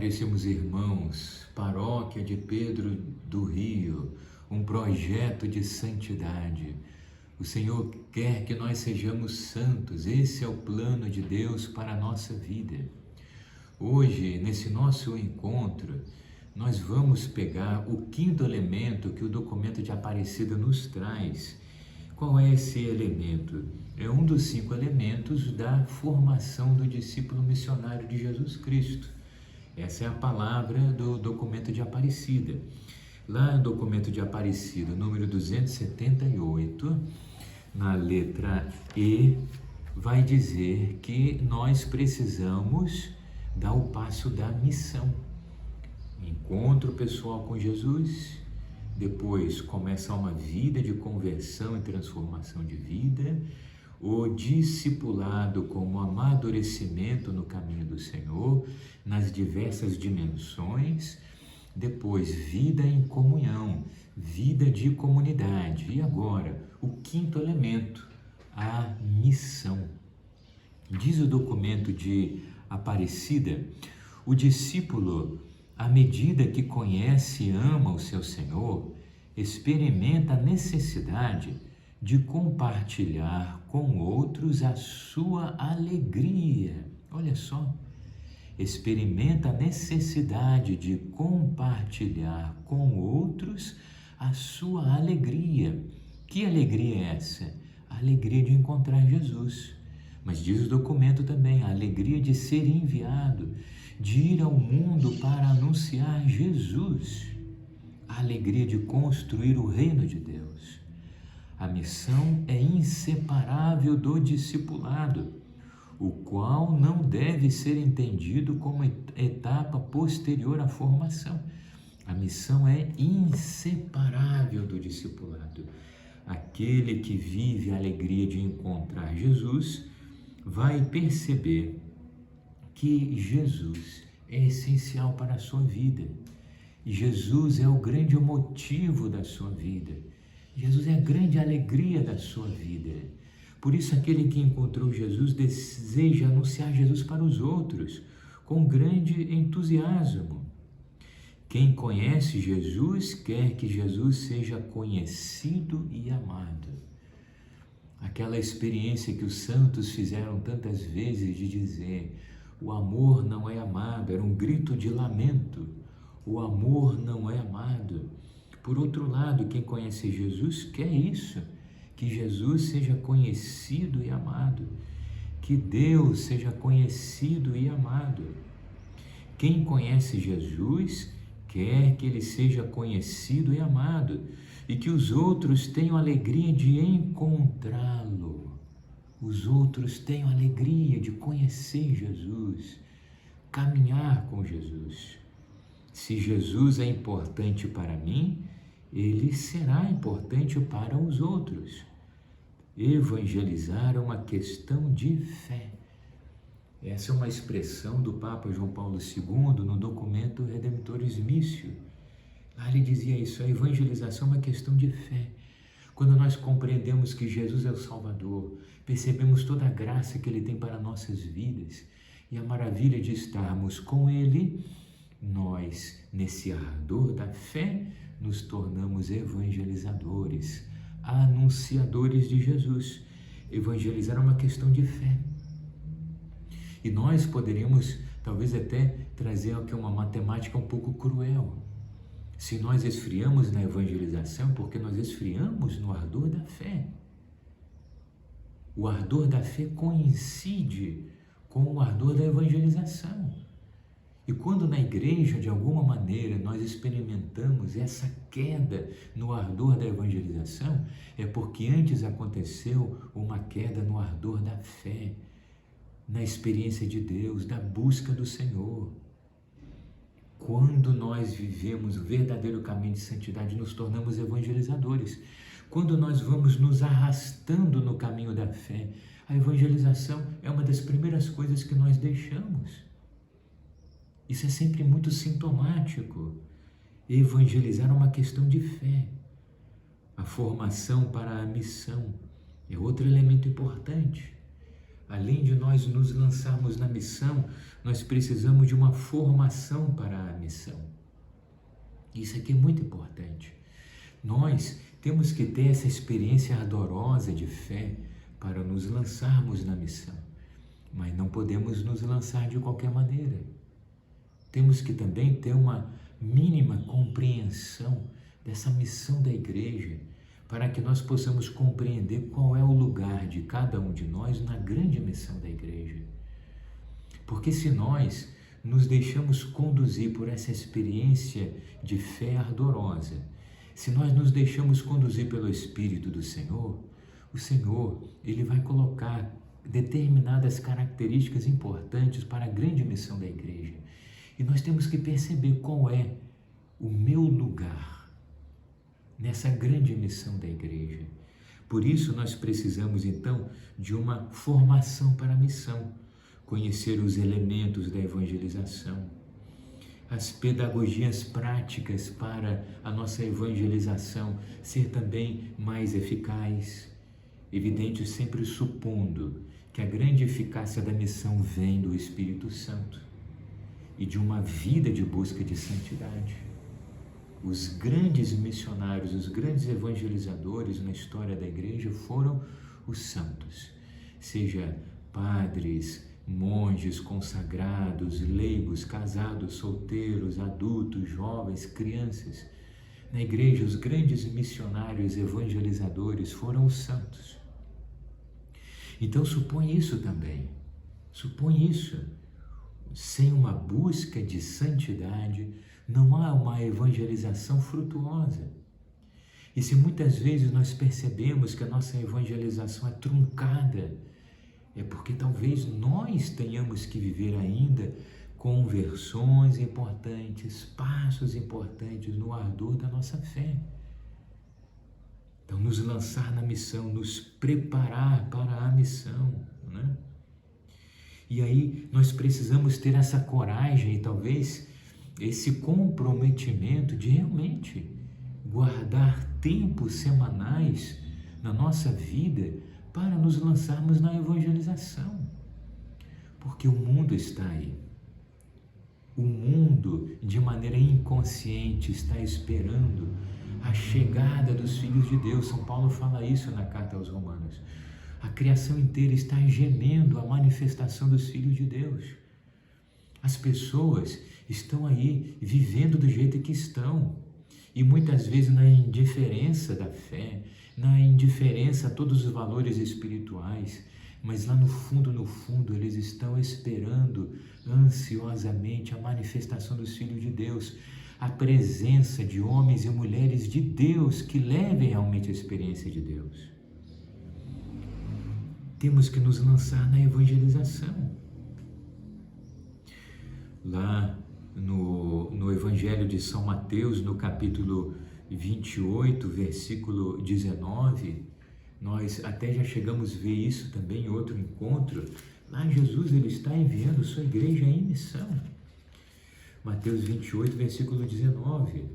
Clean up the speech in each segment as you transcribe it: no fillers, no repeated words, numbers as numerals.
Caríssimos irmãos, Paróquia de Pedro do Rio, um projeto de santidade. O Senhor quer que nós sejamos santos, esse é o plano de Deus para a nossa vida. Hoje, nesse nosso encontro, nós vamos pegar o quinto elemento que o documento de Aparecida nos traz. Qual é esse elemento? É um dos 5 elementos da formação do discípulo missionário de Jesus Cristo. Essa é a palavra do documento de Aparecida. Lá no documento de Aparecida, número 278, na letra E, vai dizer que nós precisamos dar o passo da missão. Encontro pessoal com Jesus, depois começa uma vida de conversão e transformação de vida, o discipulado como amadurecimento no caminho do Senhor, nas diversas dimensões, depois vida em comunhão, vida de comunidade. E agora, o quinto elemento, a missão. Diz o documento de Aparecida, o discípulo, à medida que conhece e ama o seu Senhor, experimenta a necessidade de compartilhar com outros a sua alegria. Olha só, experimenta a necessidade de compartilhar com outros a sua alegria. Que alegria é essa? A alegria de encontrar Jesus. Mas diz o documento também, a alegria de ser enviado, de ir ao mundo para anunciar Jesus. A alegria de construir o reino de Deus. A missão é inseparável do discipulado, o qual não deve ser entendido como etapa posterior à formação. A missão é inseparável do discipulado. Aquele que vive a alegria de encontrar Jesus vai perceber que Jesus é essencial para a sua vida. Jesus é o grande motivo da sua vida. Jesus é a grande alegria da sua vida. Por isso, aquele que encontrou Jesus deseja anunciar Jesus para os outros com grande entusiasmo. Quem conhece Jesus quer que Jesus seja conhecido e amado. Aquela experiência que os santos fizeram tantas vezes de dizer: o amor não é amado, era um grito de lamento. O amor não é amado. Por outro lado, quem conhece Jesus quer isso, que Jesus seja conhecido e amado, que Deus seja conhecido e amado. Quem conhece Jesus quer que ele seja conhecido e amado e que os outros tenham alegria de encontrá-lo. Os outros tenham alegria de conhecer Jesus, caminhar com Jesus. Se Jesus é importante para mim, ele será importante para os outros. Evangelizar é uma questão de fé. Essa é uma expressão do Papa João Paulo II no documento Redemptoris Missio. Lá ele dizia isso, a evangelização é uma questão de fé. Quando nós compreendemos que Jesus é o Salvador, percebemos toda a graça que ele tem para nossas vidas e a maravilha de estarmos com ele, nós, nesse ardor da fé, nos tornamos evangelizadores, anunciadores de Jesus. Evangelizar é uma questão de fé. E nós poderíamos, talvez até, trazer aqui uma matemática um pouco cruel. Se nós esfriamos na evangelização, porque nós esfriamos no ardor da fé. O ardor da fé coincide com o ardor da evangelização. E quando na igreja, de alguma maneira, nós experimentamos essa queda no ardor da evangelização, é porque antes aconteceu uma queda no ardor da fé, na experiência de Deus, da busca do Senhor. Quando nós vivemos o verdadeiro caminho de santidade, nos tornamos evangelizadores. Quando nós vamos nos arrastando no caminho da fé, a evangelização é uma das primeiras coisas que nós deixamos. Isso é sempre muito sintomático. Evangelizar é uma questão de fé. A formação para a missão é outro elemento importante. além de nós nos lançarmos na missão, nós precisamos de uma formação para a missão. Isso aqui é muito importante. Nós temos que ter essa experiência ardorosa de fé para nos lançarmos na missão, mas não podemos nos lançar de qualquer maneira. Temos que também ter uma mínima compreensão dessa missão da igreja, para que nós possamos compreender qual é o lugar de cada um de nós na grande missão da igreja. Porque se nós nos deixamos conduzir por essa experiência de fé ardorosa, se nós nos deixamos conduzir pelo Espírito do Senhor, o Senhor, Ele vai colocar determinadas características importantes para a grande missão da igreja. E nós temos que perceber qual é o meu lugar nessa grande missão da igreja. Por isso nós precisamos então de uma formação para a missão, conhecer os elementos da evangelização, as pedagogias práticas para a nossa evangelização ser também mais eficaz. Evidente, sempre supondo que a grande eficácia da missão vem do Espírito Santo e de uma vida de busca de santidade. Os grandes missionários, os grandes evangelizadores na história da igreja foram os santos, seja padres, monges consagrados, leigos, casados, solteiros, adultos, jovens, crianças. Na igreja, os grandes missionários evangelizadores foram os santos. Então supõe isso também, supõe isso. Sem uma busca de santidade, não há uma evangelização frutuosa. E se muitas vezes nós percebemos que a nossa evangelização é truncada, é porque talvez nós tenhamos que viver ainda conversões importantes, passos importantes no ardor da nossa fé. Então, nos lançar na missão, nos preparar para a missão, né? E aí nós precisamos ter essa coragem e talvez esse comprometimento de realmente guardar tempos semanais na nossa vida para nos lançarmos na evangelização. Porque o mundo está aí. O mundo, de maneira inconsciente, está esperando a chegada dos filhos de Deus. São Paulo fala isso na carta aos Romanos. A criação inteira está gemendo a manifestação dos filhos de Deus. As pessoas estão aí vivendo do jeito que estão, e muitas vezes na indiferença da fé, na indiferença a todos os valores espirituais, mas lá no fundo, eles estão esperando ansiosamente a manifestação dos filhos de Deus, a presença de homens e mulheres de Deus que levem realmente a experiência de Deus. Temos que nos lançar na evangelização. Lá no Evangelho de São Mateus, no capítulo 28, versículo 19, nós até já chegamos a ver isso também em outro encontro. Lá Jesus ele está enviando sua igreja em missão. Mateus 28, versículo 19.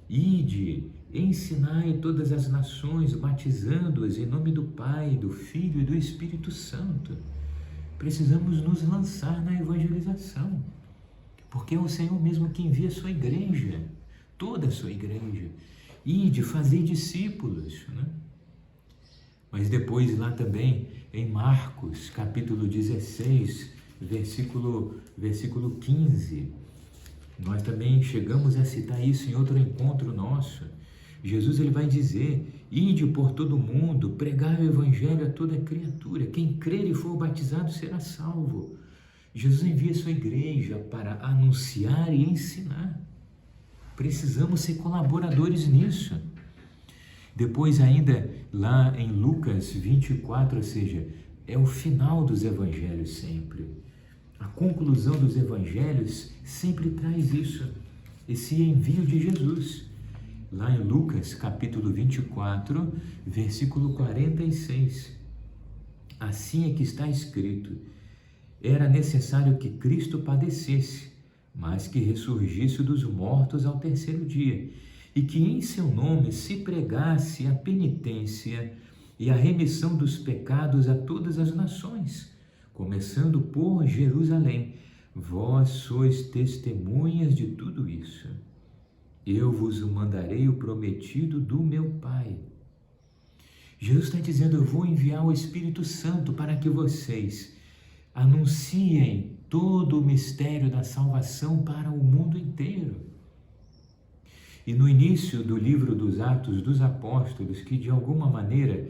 Ide, ensinai todas as nações, batizando-as em nome do Pai, do Filho e do Espírito Santo. Precisamos nos lançar na evangelização, porque é o Senhor mesmo que envia a sua igreja, toda a sua igreja. Ide, fazer discípulos, né? Mas depois lá também, em Marcos, capítulo 16, versículo 15, nós também chegamos a citar isso em outro encontro nosso. Jesus ele vai dizer: ide por todo o mundo, pregai o evangelho a toda criatura, quem crer e for batizado será salvo. Jesus envia a sua igreja para anunciar e ensinar. Precisamos ser colaboradores nisso. Depois ainda lá em Lucas 24, ou seja, é o final dos evangelhos sempre. A conclusão dos evangelhos sempre traz isso, esse envio de Jesus. Lá em Lucas capítulo 24, versículo 46. Assim é que está escrito: era necessário que Cristo padecesse, mas que ressurgisse dos mortos ao terceiro dia, e que em seu nome se pregasse a penitência e a remissão dos pecados a todas as nações, começando por Jerusalém. Vós sois testemunhas de tudo isso. Eu vos mandarei o prometido do meu Pai. Jesus está dizendo: eu vou enviar o Espírito Santo para que vocês anunciem todo o mistério da salvação para o mundo inteiro. E no início do livro dos Atos dos Apóstolos, que de alguma maneira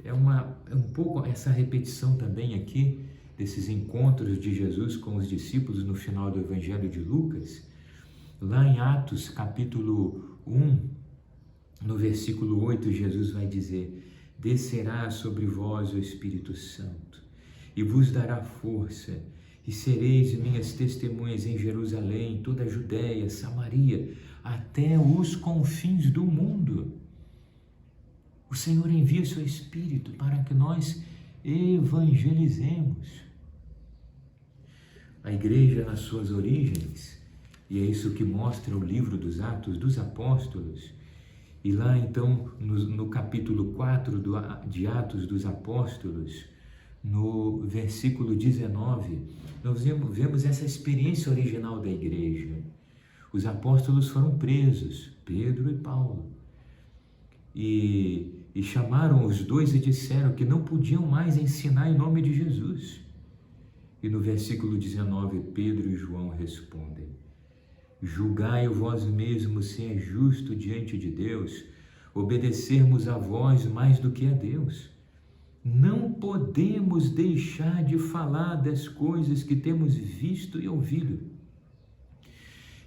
é um pouco essa repetição também aqui, desses encontros de Jesus com os discípulos no final do Evangelho de Lucas, lá em Atos capítulo 1, no versículo 8, Jesus vai dizer: descerá sobre vós o Espírito Santo e vos dará força, e sereis minhas testemunhas em Jerusalém, toda a Judéia, Samaria, até os confins do mundo. O Senhor envia o seu Espírito para que nós evangelizemos. A igreja, nas suas origens, e é isso que mostra o livro dos Atos dos Apóstolos, e lá então no capítulo 4 de Atos dos Apóstolos, no versículo 19, nós vemos essa experiência original da igreja. Os apóstolos foram presos, Pedro e Paulo, e chamaram os dois e disseram que não podiam mais ensinar em nome de Jesus. E no versículo 19, Pedro e João respondem: julgai vós mesmos se é justo diante de Deus obedecermos a vós mais do que a Deus. Não podemos deixar de falar das coisas que temos visto e ouvido.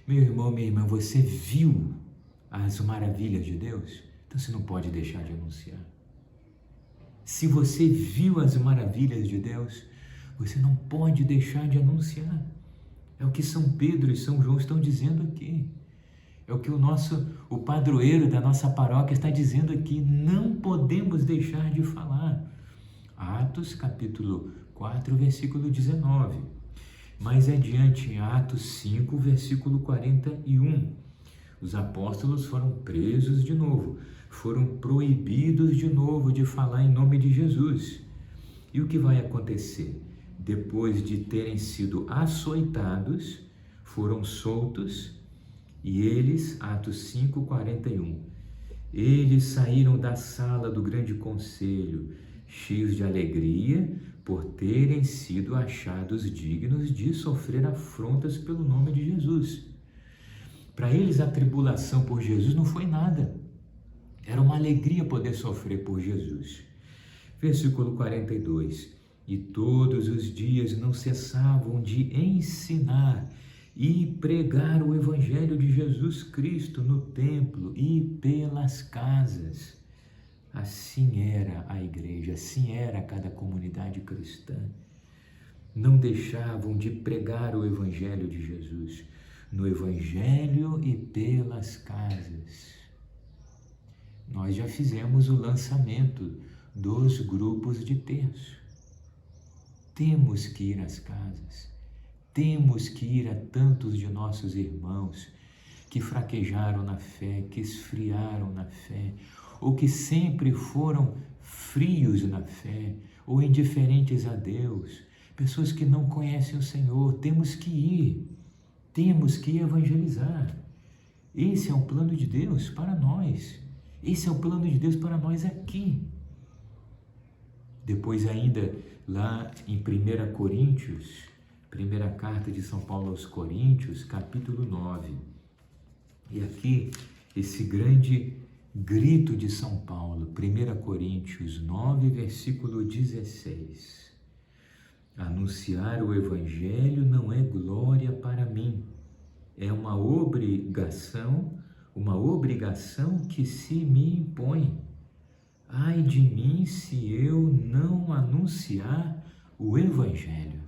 Meu irmão, minha irmã, você viu as maravilhas de Deus? Então você não pode deixar de anunciar. Se você viu as maravilhas de Deus, você não pode deixar de anunciar. É o que São Pedro e São João estão dizendo aqui. É o que o padroeiro da nossa paróquia está dizendo aqui. Não podemos deixar de falar. Atos capítulo 4, versículo 19. Mais adiante, em Atos 5, versículo 41. Os apóstolos foram presos de novo. Foram proibidos de novo de falar em nome de Jesus. E o que vai acontecer? Depois de terem sido açoitados, foram soltos, e eles, Atos 5, 41, eles saíram da sala do grande conselho, cheios de alegria, por terem sido achados dignos de sofrer afrontas pelo nome de Jesus. Para eles, a tribulação por Jesus não foi nada. Era uma alegria poder sofrer por Jesus. Versículo 42. E todos os dias não cessavam de ensinar e pregar o Evangelho de Jesus Cristo no templo e pelas casas. Assim era a igreja, assim era cada comunidade cristã. Não deixavam de pregar o Evangelho de Jesus, no Evangelho e pelas casas. Nós já fizemos o lançamento dos grupos de terço. Temos que ir às casas, temos que ir a tantos de nossos irmãos que fraquejaram na fé, que esfriaram na fé, ou que sempre foram frios na fé, ou indiferentes a Deus, pessoas que não conhecem o Senhor. Temos que ir evangelizar. Esse é o plano de Deus para nós, esse é o plano de Deus para nós aqui. Depois ainda, lá em 1 Coríntios, primeira carta de São Paulo aos Coríntios, capítulo 9. E aqui, esse grande grito de São Paulo, 1 Coríntios 9, versículo 16. Anunciar o Evangelho não é glória para mim, é uma obrigação que se me impõe. Ai de mim se eu não anunciar o Evangelho.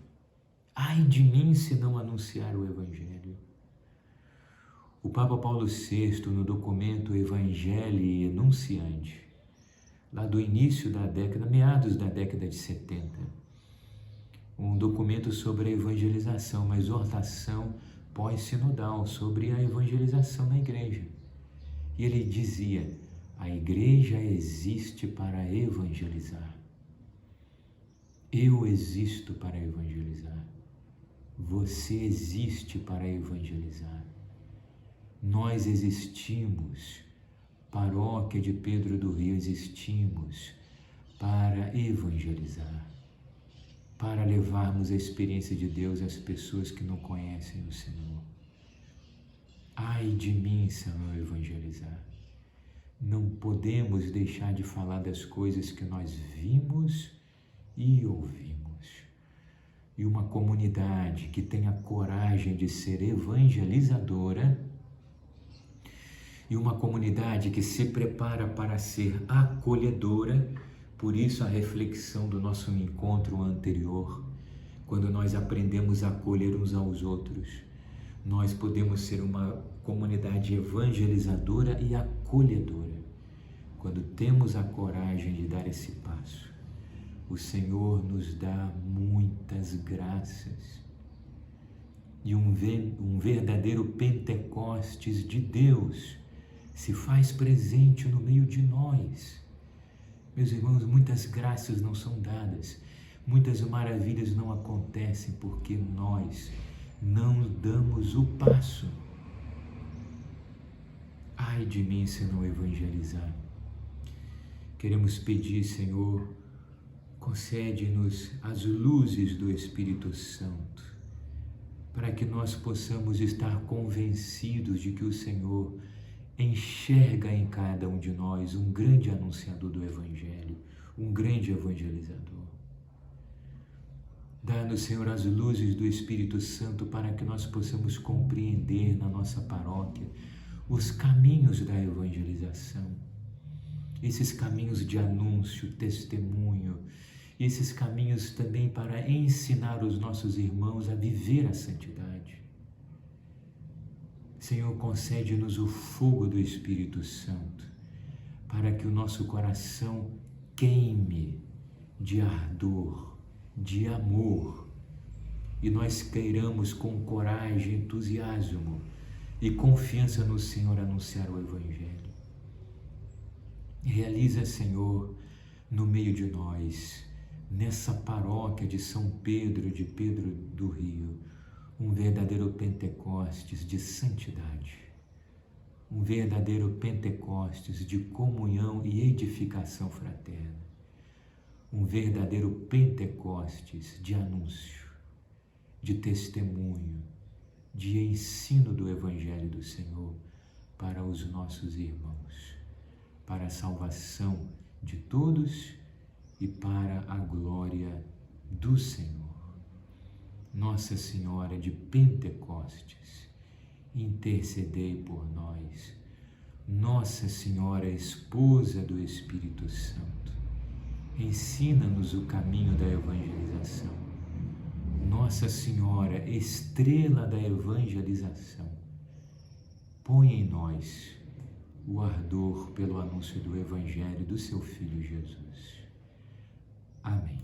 Ai de mim se não anunciar o Evangelho. O Papa Paulo VI, no documento Evangelii Enunciandi, lá do início da década, meados da década de 70, um documento sobre a evangelização, uma exortação pós-sinodal sobre a evangelização na igreja. E ele dizia: a igreja existe para evangelizar. Eu existo para evangelizar. Você existe para evangelizar. Nós existimos, Paróquia de Pedro do Rio, existimos para evangelizar, para levarmos a experiência de Deus às pessoas que não conhecem o Senhor. Ai de mim se eu não evangelizar. Não podemos deixar de falar das coisas que nós vimos e ouvimos. E uma comunidade que tenha coragem de ser evangelizadora, e uma comunidade que se prepara para ser acolhedora. Por isso a reflexão do nosso encontro anterior, quando nós aprendemos a acolher uns aos outros, nós podemos ser uma comunidade evangelizadora e acolhedora. Quando temos a coragem de dar esse passo, o Senhor nos dá muitas graças. E um verdadeiro Pentecostes de Deus se faz presente no meio de nós. Meus irmãos, muitas graças não são dadas, muitas maravilhas não acontecem porque nós não damos o passo. Ai de mim se não evangelizar. Queremos pedir, Senhor, concede-nos as luzes do Espírito Santo, para que nós possamos estar convencidos de que o Senhor enxerga em cada um de nós um grande anunciador do Evangelho, um grande evangelizador. Dá-nos, Senhor, as luzes do Espírito Santo para que nós possamos compreender na nossa paróquia os caminhos da evangelização, esses caminhos de anúncio, testemunho, esses caminhos também para ensinar os nossos irmãos a viver a santidade. Senhor, concede-nos o fogo do Espírito Santo, para que o nosso coração queime de ardor, de amor, e nós queiramos com coragem, entusiasmo e confiança no Senhor anunciar o Evangelho. Realiza, Senhor, no meio de nós, nessa paróquia de São Pedro, de Pedro do Rio, um verdadeiro Pentecostes de santidade, um verdadeiro Pentecostes de comunhão e edificação fraterna, um verdadeiro Pentecostes de anúncio, de testemunho, de ensino do Evangelho do Senhor para os nossos irmãos, para a salvação de todos e para a glória do Senhor. Nossa Senhora de Pentecostes, intercedei por nós. Nossa Senhora, esposa do Espírito Santo, ensina-nos o caminho da evangelização. Nossa Senhora, estrela da evangelização, põe em nós o ardor pelo anúncio do Evangelho do seu Filho Jesus. Amém.